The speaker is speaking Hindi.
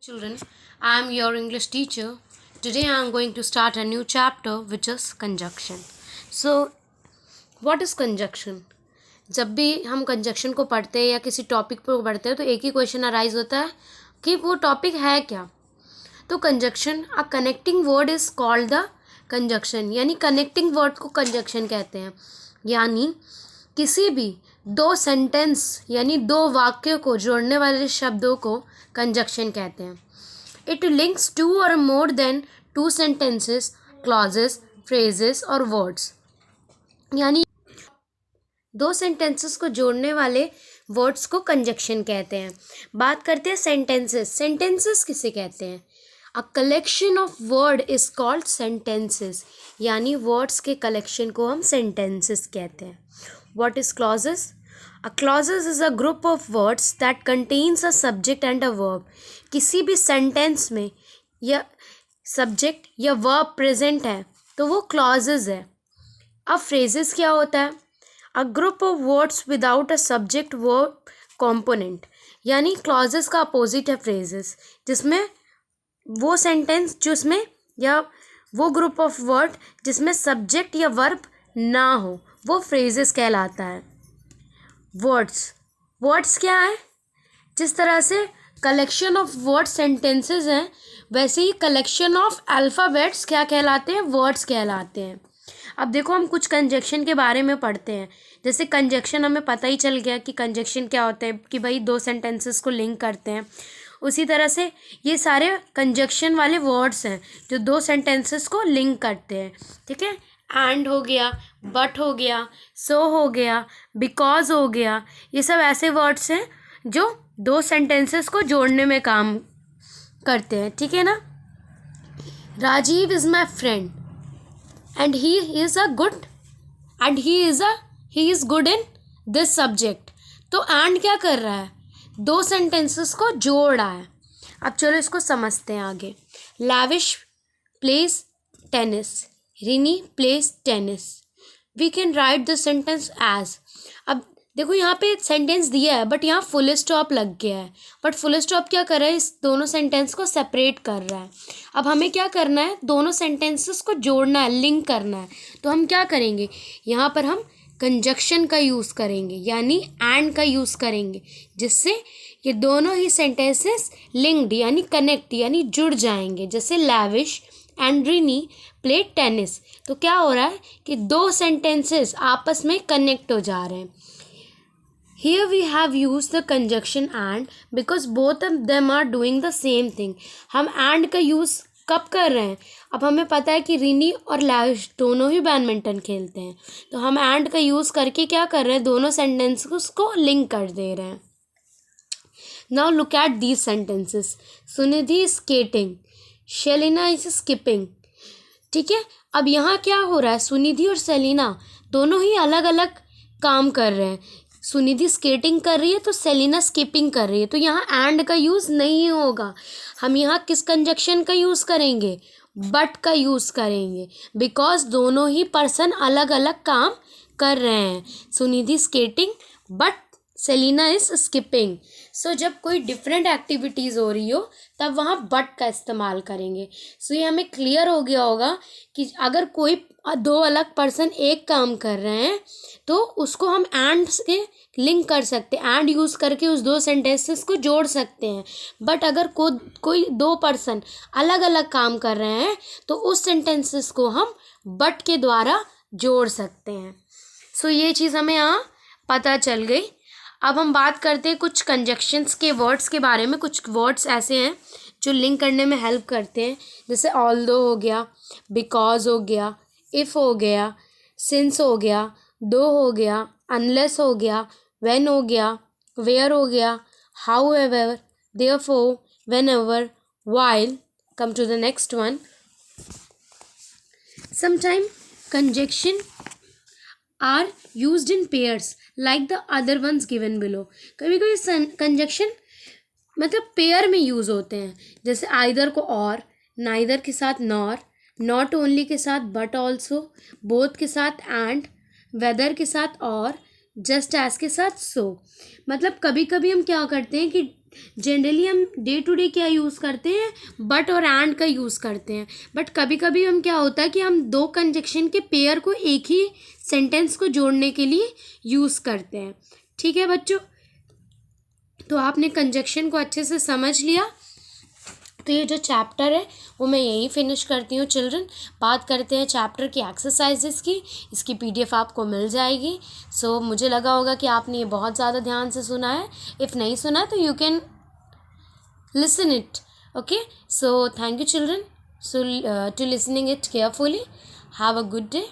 Children, I am your English teacher. Today I am going to start a new chapter which is conjunction. So, what is conjunction? जब भी हम कंजक्शन को पढ़ते हैं या किसी टॉपिक पर पढ़ते हैं तो एक ही क्वेश्चन अराइज होता है कि वो टॉपिक है क्या। तो conjunction a connecting word is called the conjunction, यानी कनेक्टिंग वर्ड को कंजक्शन कहते हैं। यानी किसी भी दो सेंटेंस यानी दो वाक्य को जोड़ने वाले शब्दों को कंजक्शन कहते हैं। इट लिंक्स टू और more than two sentences, clauses, phrases और वर्ड्स। यानी दो सेंटेंसेस को जोड़ने वाले वर्ड्स को कंजक्शन कहते हैं। बात करते हैं सेंटेंसेस। सेंटेंसेस किसे कहते हैं? A collection of word is called sentences, यानी वर्ड्स के कलेक्शन को हम सेंटेंसेस कहते हैं। What is clauses? A clauses is a group of words that contains a subject and a verb. किसी भी सेंटेंस में या सब्जेक्ट या वर्ब प्रेजेंट है तो वो क्लॉजेस है। अब फ्रेजेस क्या होता है? A group of words without a subject verb component, यानी क्लॉजेस का अपोजिट है फ्रेजेस, जिसमें वो सेंटेंस जिसमें या वो ग्रुप ऑफ वर्ड जिसमें सब्जेक्ट या वर्ब ना हो वो फ्रेजेस कहलाता है। वर्ड्स क्या है? जिस तरह से कलेक्शन ऑफ वर्ड सेंटेंसेस हैं वैसे ही कलेक्शन ऑफ अल्फ़ाबेट्स क्या कहलाते हैं? वर्ड्स कहलाते हैं। अब देखो, हम कुछ कंजक्शन के बारे में पढ़ते हैं। जैसे कंजक्शन हमें पता ही चल गया कि कंजक्शन क्या होता है, कि भाई दो सेंटेंसेस को लिंक करते हैं। उसी तरह से ये सारे कंजक्शन वाले वर्ड्स हैं जो दो सेंटेंसेस को लिंक करते हैं। ठीक है, एंड हो गया, बट हो गया, सो हो गया, बिकॉज हो गया, ये सब ऐसे वर्ड्स हैं जो दो सेंटेंसेस को जोड़ने में काम करते हैं। ठीक है ना? Rajiv is my friend and he is good in this subject। तो and क्या कर रहा है? दो सेंटेंसेस को जोड़ रहा है। अब चलो इसको समझते हैं आगे। Lavish plays tennis, Rini plays tennis. We can write the sentence as. अब देखो, यहाँ पे सेंटेंस दिया है बट यहाँ फुल स्टॉप लग गया है। बट फुल स्टॉप क्या कर रहा है? इस दोनों सेंटेंस को सेपरेट कर रहा है। अब हमें क्या करना है? दोनों सेंटेंसेस को जोड़ना है, लिंक करना है। तो हम क्या करेंगे? यहाँ पर हम कंजक्शन का यूज़ करेंगे, यानी एंड का यूज़ करेंगे, जिससे ये दोनों ही सेंटेंसेस लिंक्ड यानी कनेक्ट यानी जुड़ जाएंगे। जैसे Lavish and Rini play tennis, तो क्या हो रहा है कि दो सेंटेंसेस आपस में कनेक्ट हो जा रहे हैं। Here we have used the conjunction and because both of them are doing the same thing। हम and का यूज़ कब कर रहे हैं? अब हमें पता है कि रिनी और लाविश दोनों ही बैडमिंटन खेलते हैं, तो हम and का यूज़ करके क्या कर रहे हैं? दोनों सेंटेंसेस को लिंक कर दे रहे हैं। Now look at these sentences। Sunidhi is skating, शेलिना is skipping। ठीक है, अब यहाँ क्या हो रहा है? सुनिधि और सेलिना दोनों ही अलग अलग काम कर रहे हैं। सुनिधि स्केटिंग कर रही है तो सेलिना स्किपिंग कर रही है, तो यहाँ एंड का यूज़ नहीं होगा। हम यहाँ किस कंजक्शन का यूज़ करेंगे? बट का यूज़ करेंगे, बिकॉज दोनों ही पर्सन अलग अलग काम कर रहे हैं। Sunidhi skating but Selina is skipping. So जब कोई डिफरेंट एक्टिविटीज़ हो रही हो तब वहाँ बट का इस्तेमाल करेंगे। सो ये हमें क्लियर हो गया होगा कि अगर कोई दो अलग पर्सन एक काम कर रहे हैं तो उसको हम एंड से लिंक कर सकते हैं, एंड यूज़ करके उस दो सेंटेंसेस को जोड़ सकते हैं। बट अगर कोई दो पर्सन अलग अलग काम कर रहे हैं तो उस सेंटेंसेस को हम बट के द्वारा जोड़ सकते हैं। सो ये चीज़ हमें यहाँ पता चल गई। अब हम बात करते हैं कुछ कंजक्शंस के वर्ड्स के बारे में। कुछ वर्ड्स ऐसे हैं जो लिंक करने में हेल्प करते हैं, जैसे ऑल्दो हो गया, बिकॉज हो गया, इफ़ हो गया, सिंस हो गया, दो हो गया, अनलेस हो गया, व्हेन हो गया, वेयर हो गया, however, therefore, whenever, while. Come to the next one. Sometime conjunction are used in pairs like the other ones given below. कभी कभी कंजक्शन मतलब पेयर में यूज़ होते हैं, जैसे आइदर को और, नाइदर के साथ नॉर, नॉट ओनली के साथ बट ऑल्सो, बोथ के साथ एंड, वेदर के साथ और, जस्ट एज के साथ सो। मतलब कभी कभी हम क्या करते हैं कि जनरली हम डे टू डे क्या यूज़ करते हैं, बट और एंड का यूज़ करते हैं, बट कभी कभी हम क्या होता है कि हम दो कंजक्शन के पेयर को एक ही सेंटेंस को जोड़ने के लिए यूज़ करते हैं। ठीक है बच्चों, तो आपने कंजक्शन को अच्छे से समझ लिया। तो ये जो चैप्टर है वो मैं यहीं फिनिश करती हूँ चिल्ड्रन। बात करते हैं चैप्टर की एक्सरसाइजेस की। इसकी पीडीएफ आपको मिल जाएगी। सो मुझे लगा होगा कि आपने ये बहुत ज़्यादा ध्यान से सुना है। इफ़ नहीं सुना तो you can listen it. Okay, so thank you children, so to listening it carefully. Have a good day.